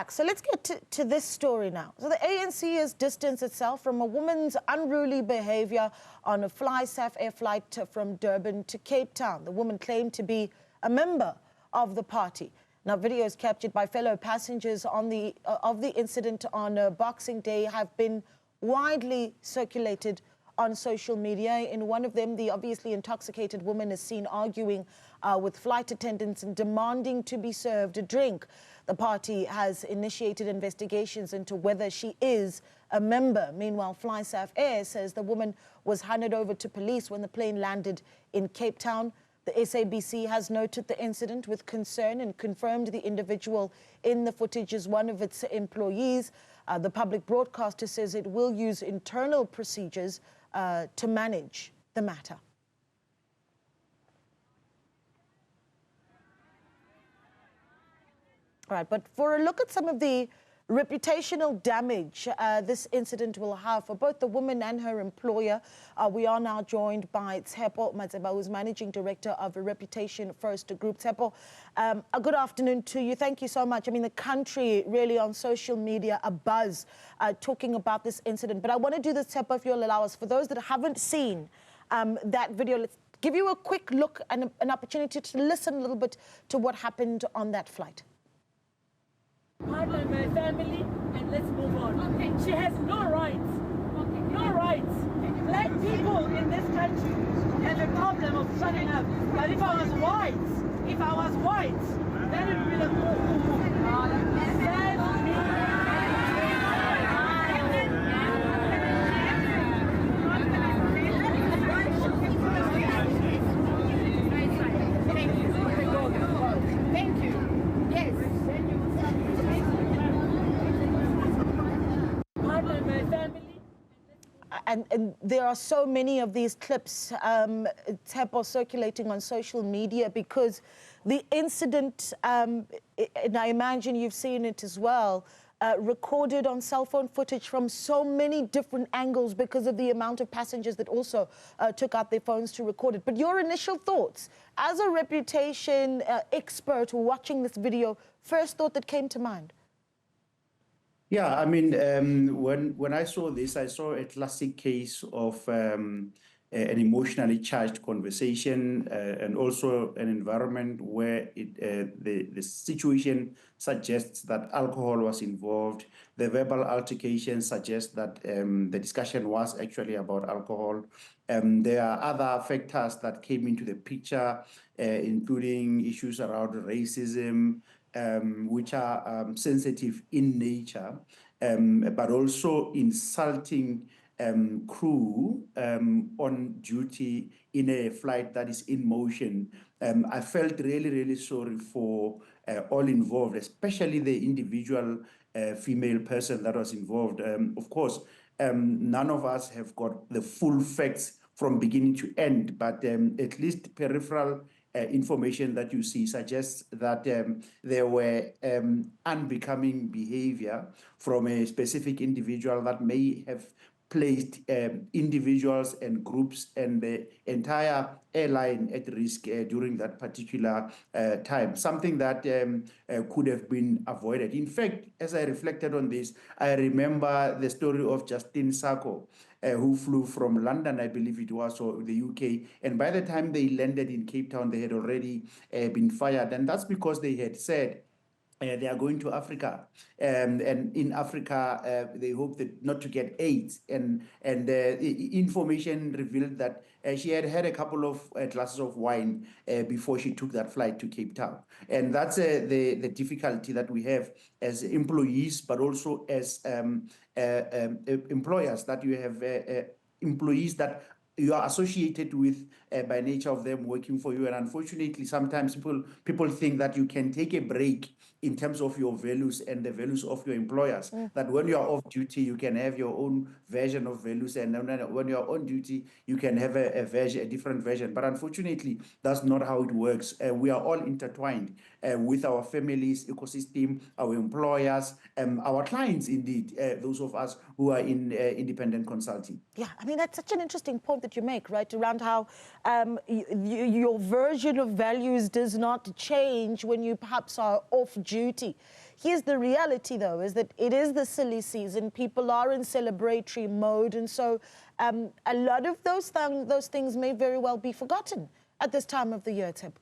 So let's get to this story now. So the ANC has distanced itself from a woman's unruly behavior on a FlySafair flight from Durban to Cape Town. The woman claimed to be a member of the party. Now, videos captured by fellow passengers on of the incident on Boxing Day have been widely circulated on social media. In one of them, the obviously intoxicated woman is seen arguing with flight attendants and demanding to be served a drink. The party has initiated investigations into whether she is a member. Meanwhile, FlySafair says the woman was handed over to police when the plane landed in Cape Town. The SABC has noted the incident with concern and confirmed the individual in the footage is one of its employees. The public broadcaster says it will use internal procedures to manage the matter. All right, but for a look at some of the reputational damage this incident will have for both the woman and her employer, we are now joined by Tshepo Matseba, who's Managing Director of Reputation First Group. Tshepo, a good afternoon to you. Thank you so much. I mean, the country really on social media abuzz talking about this incident. But I want to do this, Tshepo, if you'll allow us. For those that haven't seen that video, let's give you a quick look and an opportunity to listen a little bit to what happened on that flight. Pardon my family and let's move on. Okay. She has no rights. Okay. No rights. Black people in this country have a problem of shutting up. But if I was white, then it would be the Thank you. Yes. And there are so many of these clips, Tshepo, circulating on social media because the incident, and I imagine you've seen it as well, recorded on cell phone footage from so many different angles because of the amount of passengers that also took out their phones to record it. But your initial thoughts, as a reputation expert watching this video, first thought that came to mind? Yeah, I mean, when I saw this, I saw a classic case of an emotionally charged conversation and also an environment where the situation suggests that alcohol was involved. The verbal altercation suggests that the discussion was actually about alcohol. There are other factors that came into the picture, including issues around racism, which are sensitive in nature, but also insulting crew on duty in a flight that is in motion. I felt really, really sorry for all involved, especially the individual female person that was involved. Of course, none of us have got the full facts from beginning to end, but at least peripheral information that you see suggests that there were unbecoming behavior from a specific individual that may have placed individuals and groups and the entire airline at risk during that particular time, something that could have been avoided. In fact, as I reflected on this, I remember the story of Justin Sacco, who flew from London, I believe it was, or the UK. And by the time they landed in Cape Town, they had already been fired. And that's because they had said, they are going to Africa, and in Africa they hope that not to get AIDS. And information revealed that she had had a couple of glasses of wine before she took that flight to Cape Town. And that's the difficulty that we have as employees, but also as employers, that you have employees that you are associated with by nature of them working for you. And unfortunately, sometimes people think that you can take a break in terms of your values and the values of your employers, that when you are off duty, you can have your own version of values, and when you are on duty, you can have a different version. But unfortunately, that's not how it works. We are all intertwined. with our families, ecosystem, our employers, our clients, indeed, those of us who are in independent consulting. Yeah, I mean, that's such an interesting point that you make, right, around how your version of values does not change when you perhaps are off duty. Here's the reality, though, is that it is the silly season. People are in celebratory mode. And so a lot of those things may very well be forgotten at this time of the year, Tshepo.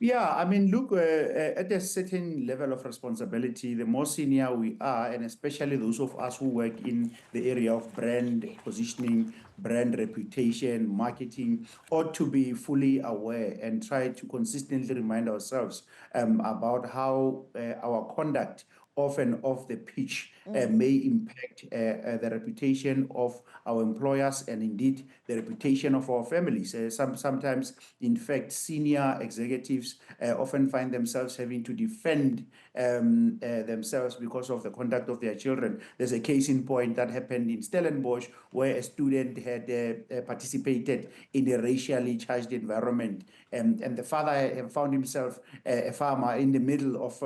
Yeah, I mean, look, at a certain level of responsibility, the more senior we are, and especially those of us who work in the area of brand positioning, brand reputation, marketing, ought to be fully aware and try to consistently remind ourselves about how our conduct off and off the pitch may impact the reputation of our employers and indeed the reputation of our families. Sometimes, in fact, senior executives often find themselves having to defend themselves because of the conduct of their children. There's a case in point that happened in Stellenbosch where a student had participated in a racially charged environment, and the father found himself a farmer in the middle of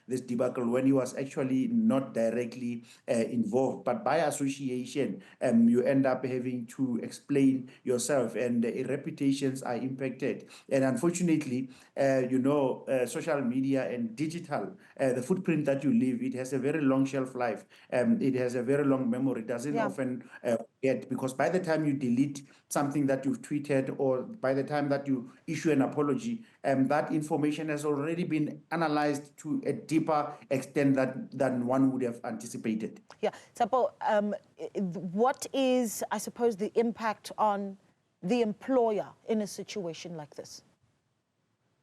this debacle when he was actually not directly involved, but by association, you end up having to explain yourself, and reputations are impacted. And unfortunately, social media and digital, the footprint that you leave, it has a very long shelf life. It has a very long memory. It doesn't often get, because by the time you delete something that you've tweeted, or by the time that you issue an apology, that information has already been analyzed to a deeper extent than one would have anticipated. Yeah, Tshepo, what is, I suppose, the impact on the employer in a situation like this?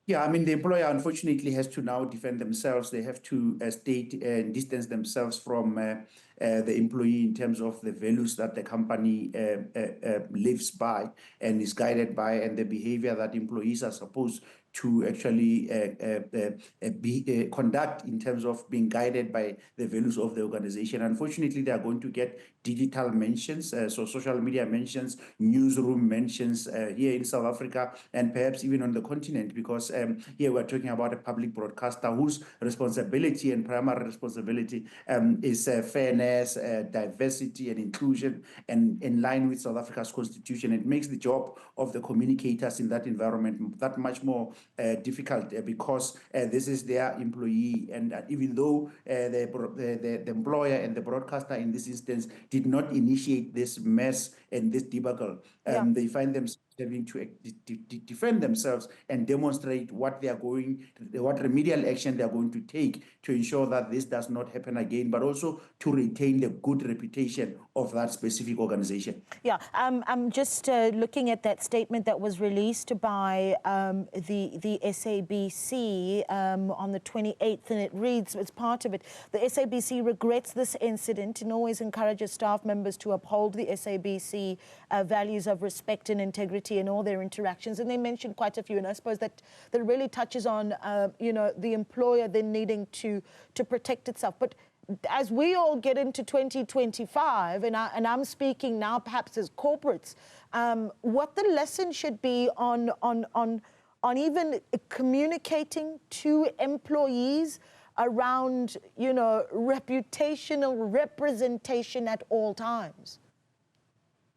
Yeah, I mean, the employer unfortunately has to now defend themselves. They have to state and distance themselves from the employee in terms of the values that the company lives by and is guided by, and the behavior that employees are supposed to actually conduct in terms of being guided by the values of the organization. Unfortunately, they are going to get digital mentions, so social media mentions, newsroom mentions here in South Africa, and perhaps even on the continent, because here we're talking about a public broadcaster whose responsibility and primary responsibility is fairness, diversity, and inclusion, and in line with South Africa's constitution. It makes the job of the communicators in that environment that much more difficult, because this is their employee, and even though the employer and the broadcaster in this instance did not initiate this mess and this debacle, they find themselves having to defend themselves and demonstrate what remedial action they are going to take to ensure that this does not happen again, but also to retain the good reputation of that specific organization. Yeah, I'm just looking at that statement that was released by the SABC on the 28th, and it reads, as part of it, the SABC regrets this incident and always encourages staff members to uphold the SABC values of respect and integrity in all their interactions. And they mentioned quite a few, and I suppose that really touches on the employer then needing to protect itself. But as we all get into 2025, and I'm speaking now perhaps as corporates, what the lesson should be on even communicating to employees around reputational representation at all times.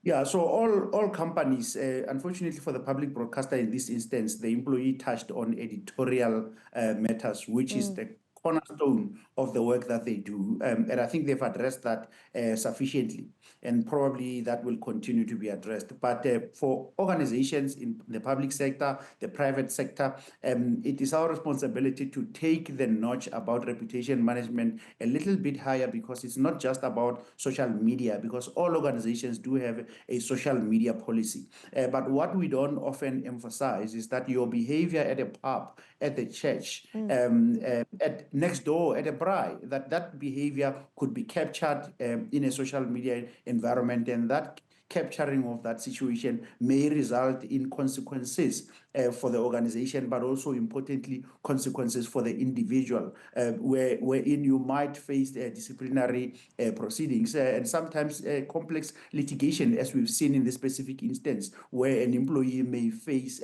Yeah, so all companies, unfortunately for the public broadcaster in this instance, the employee touched on editorial matters, which is the cornerstone of the work that they do. And I think they've addressed that sufficiently, and probably that will continue to be addressed. But for organizations in the public sector, the private sector, it is our responsibility to take the notch about reputation management a little bit higher, because it's not just about social media, because all organizations do have a social media policy. But what we don't often emphasize is that your behavior at a pub, at the church, at next door, at a braai, that behavior could be captured in a social media environment, and that capturing of that situation may result in consequences for the organization, but also importantly, consequences for the individual, wherein you might face disciplinary proceedings and sometimes complex litigation, as we've seen in this specific instance, where an employee may face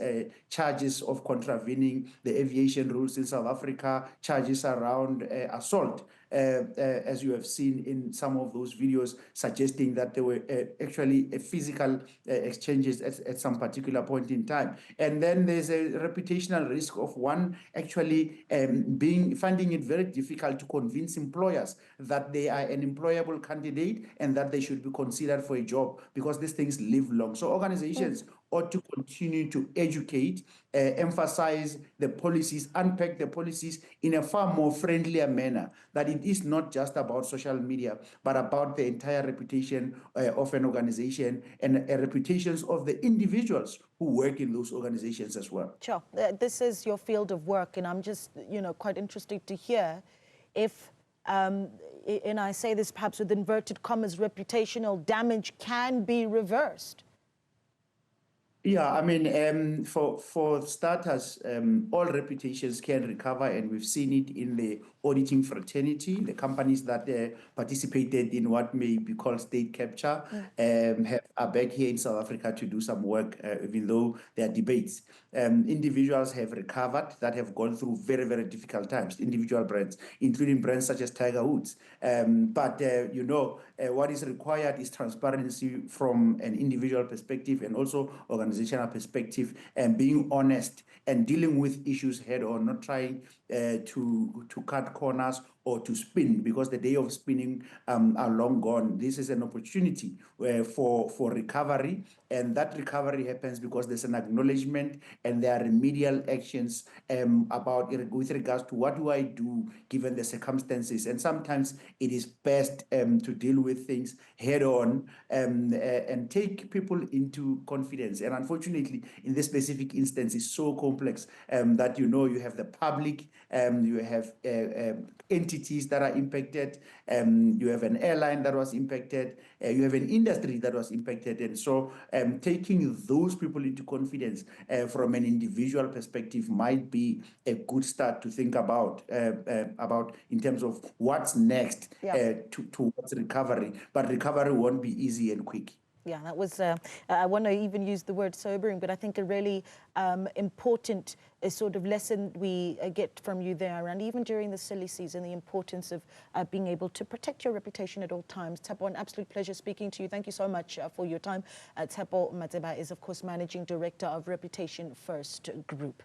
charges of contravening the aviation rules in South Africa, charges around assault, as you have seen in some of those videos, suggesting that there were actually physical exchanges at some particular point in time. And then there's a reputational risk of one actually finding it very difficult to convince employers that they are an employable candidate and that they should be considered for a job, because these things live long. So organizations ought to continue to educate, emphasize the policies, unpack the policies in a far more friendlier manner, that it is not just about social media, but about the entire reputation of an organization and reputations of the individuals who work in those organizations as well. Sure. This is your field of work, and I'm just, quite interested to hear if, and I say this perhaps with inverted commas, reputational damage can be reversed. Yeah, I mean, for starters, all reputations can recover, and we've seen it in the auditing fraternity. The companies that participated in what may be called state capture are back here in South Africa to do some work, even though there are debates. Individuals have recovered that have gone through very, very difficult times, individual brands, including brands such as Tiger Woods. But what is required is transparency from an individual perspective and also organizational perspective, and being honest and dealing with issues head on, not trying to cut corners or to spin, because the day of spinning are long gone. This is an opportunity for recovery, and that recovery happens because there's an acknowledgement and there are remedial actions with regards to what do I do given the circumstances. And sometimes it is best to deal with things head on and take people into confidence. And unfortunately, in this specific instance, it's so complex that you have the public, you have entities that are impacted, you have an airline that was impacted, you have an industry that was impacted. And so taking those people into confidence from an individual perspective might be a good start to think about in terms of what's next towards recovery. But recovery won't be easy and quick. Yeah, that was, I want to even use the word sobering, but I think a really important sort of lesson we get from you there, and even during the silly season, the importance of being able to protect your reputation at all times. Tshepo, an absolute pleasure speaking to you. Thank you so much for your time. Tshepo Matseba is, of course, Managing Director of Reputation First Group.